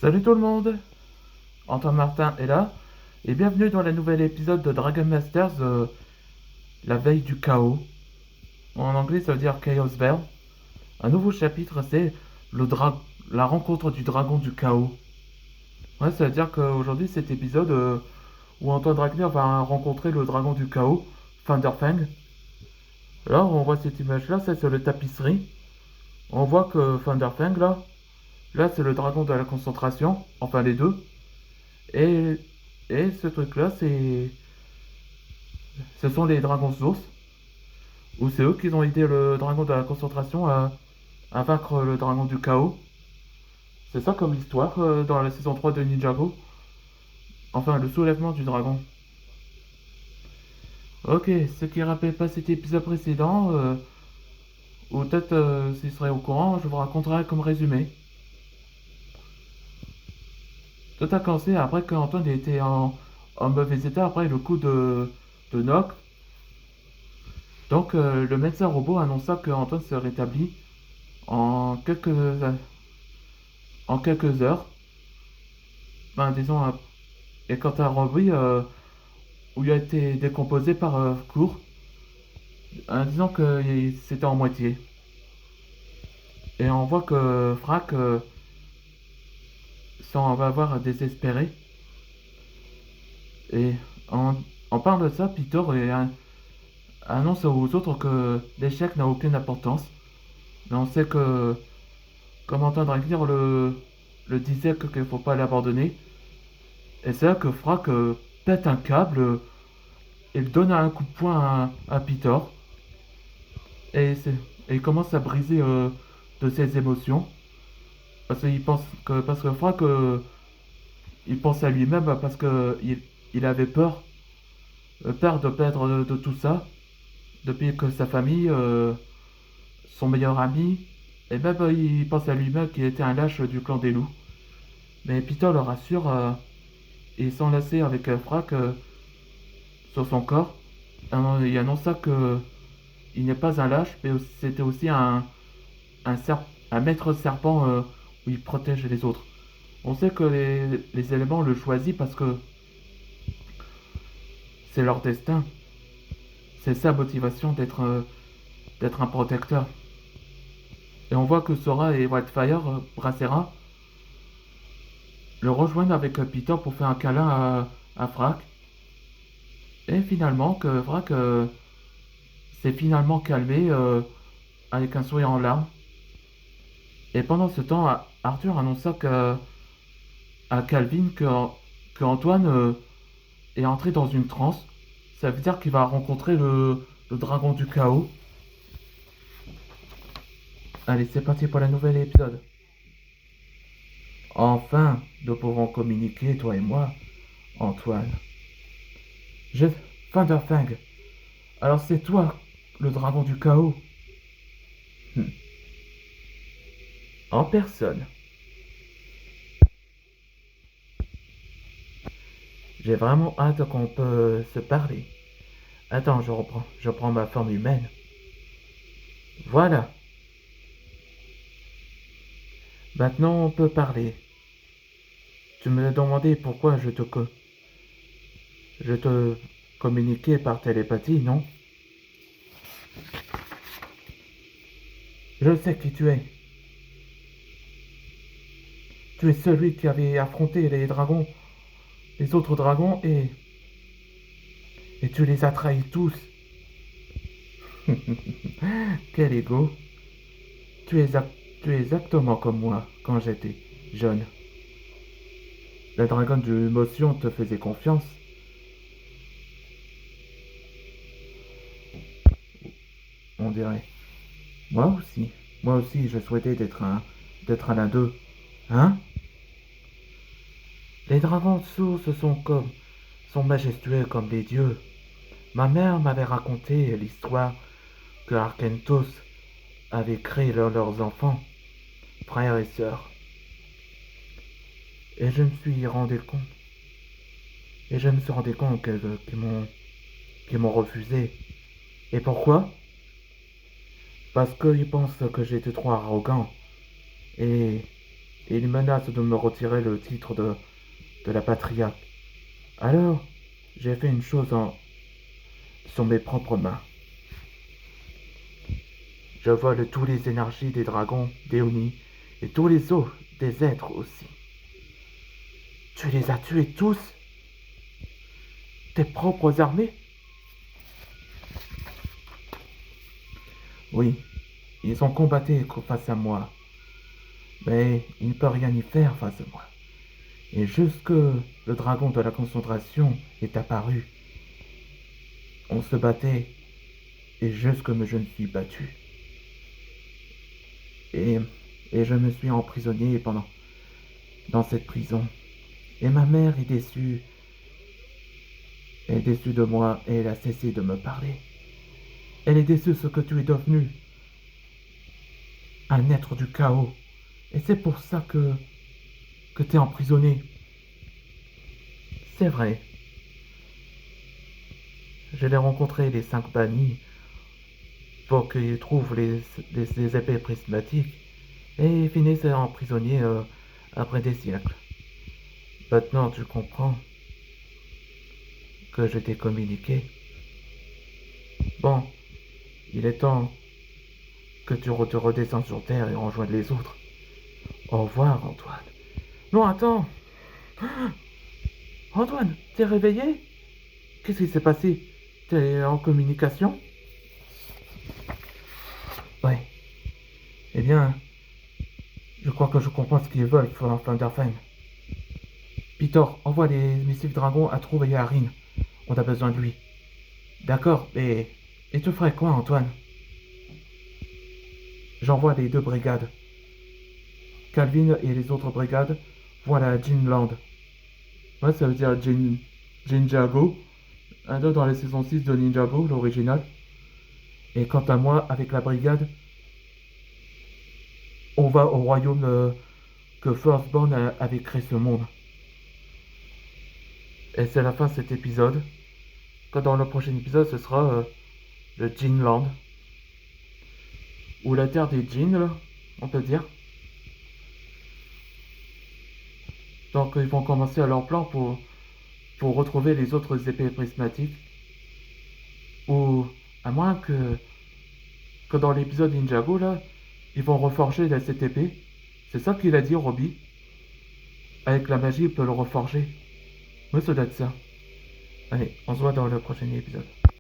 Salut tout le monde, Antoine Martin est là, et bienvenue dans le nouvel épisode de Dragon Masters, la veille du chaos. En anglais ça veut dire Chaos Veil. Un nouveau chapitre, c'est la rencontre du dragon du chaos. Ouais, ça veut dire qu'aujourd'hui cet épisode où Antoine Dragner va rencontrer le dragon du chaos, Thunderfang. Là on voit cette image là, ça c'est le tapisserie. On voit que Thunderfang là c'est le dragon de la concentration, enfin les deux. Et, et ce truc là ce sont les dragons sources, où c'est eux qui ont aidé le dragon de la concentration à vaincre le dragon du chaos. C'est ça comme histoire dans la saison 3 de Ninjago. Enfin, le soulèvement du dragon. Ok, ceux qui ne rappellent pas cet épisode précédent, ou peut-être s'ils seraient au courant, je vous raconterai comme résumé. Tout a commencé après qu'Antoine était en mauvais état après le coup de Nock. Donc le médecin robot annonça qu'Antoine se rétablit en en quelques heures. Ben, disons, et quant à Robbie, où il a été décomposé par cours, disons que c'était en moitié. Et on voit que Frac va avoir désespéré. Et en parle de ça, Peter annonce aux autres que l'échec n'a aucune importance. Mais on sait que, comme Antoine Dragner le disait, qu'il ne faut pas l'abandonner. Et c'est là que Frac pète un câble et donne un coup de poing à Peter. Et, et il commence à briser de ses émotions. Parce que Frank, il pense à lui-même parce que il avait peur de perdre de tout ça, depuis que sa famille, son meilleur ami, et même il pense à lui-même qu'il était un lâche du clan des loups. Mais Peter le rassure et s'enlacer avec Frank sur son corps. Il annonça que il n'est pas un lâche, mais c'était aussi un, un maître serpent où il protège les autres. On sait que les éléments le choisissent parce que c'est leur destin. C'est sa motivation d'être un protecteur. Et on voit que Sora et Whitefire, Bracera, le rejoignent avec Peter pour faire un câlin à Frac. Et finalement, que Frac s'est finalement calmé avec un sourire en larmes. Et pendant ce temps, Arthur annonça à Calvin que Antoine est entré dans une transe. Ça veut dire qu'il va rencontrer le dragon du chaos. Allez, c'est parti pour la nouvelle épisode. Enfin, nous pouvons communiquer, toi et moi, Antoine. Je... Thunderfang. Alors c'est toi, le dragon du chaos. Hm. En personne. J'ai vraiment hâte qu'on peut se parler. Attends, je prends ma forme humaine. Voilà. Maintenant on peut parler. Tu me demandais pourquoi je te communiquais par télépathie, non? Je sais qui tu es. Tu es celui qui avait affronté les dragons, les autres dragons, et tu les as trahis tous. Quel ego. Tu es, tu es exactement comme moi quand j'étais jeune. La dragonne de l'émotion te faisait confiance. On dirait. Moi aussi. Moi aussi, je souhaitais d'être un d'eux. Hein? Les dragons de source sont majestueux comme les dieux. Ma mère m'avait raconté l'histoire que Arkentos avait créé leurs enfants, frères et sœurs. Et je me suis rendu compte. Et je me suis rendu compte qu'ils m'ont refusé. Et pourquoi? Parce qu'ils pensent que j'étais trop arrogant. Et, et il menace de me retirer le titre de la patria. Alors, j'ai fait une chose sur mes propres mains. Je vole tous les énergies des dragons, des Oni, et tous les os des êtres aussi. Tu les as tués tous? Tes propres armées? Oui, ils ont combattu face à moi, mais ils ne peuvent rien y faire face à moi. Et jusque le dragon de la concentration est apparu, on se battait, et jusque je me suis battu. Et, et je me suis emprisonné dans cette prison. Et ma mère est déçue de moi et elle a cessé de me parler. Elle est déçue de ce que tu es devenu, un être du chaos. Et c'est pour ça que tu es emprisonné. C'est vrai. Je l'ai rencontré les 5 bannis pour qu'ils trouvent les épées prismatiques et ils finissent emprisonnés après des siècles. Maintenant tu comprends que je t'ai communiqué. Bon, il est temps que tu te redescends sur Terre et rejoignes les autres. Au revoir, Antoine. Non, attends. Antoine, t'es réveillé? Qu'est-ce qui s'est passé? T'es en communication? Ouais. Eh bien, je crois que je comprends ce qu'ils veulent, Thunderfang. Peter, envoie les missiles dragons à Trouve et à Arin. On a besoin de lui. D'accord, et tu ferais quoi, Antoine? J'envoie les 2 brigades. Calvin et les autres brigades vont à la Jinland. Ouais, ça veut dire Ninjago. Un autre dans la saison 6 de Ninjago, l'original. Et quant à moi, avec la brigade, on va au royaume que Firstborn avait créé ce monde. Et c'est la fin de cet épisode. Quand dans le prochain épisode, ce sera le Jinland. Ou la terre des Jins, on peut dire. Donc ils vont commencer à leur plan pour retrouver les autres épées prismatiques. Ou à moins que dans l'épisode Ninjago, là, ils vont reforger cette épée. C'est ça qu'il a dit, Robbie. Avec la magie, il peut le reforger. Oui, ça doit être ça. Allez, on se voit dans le prochain épisode.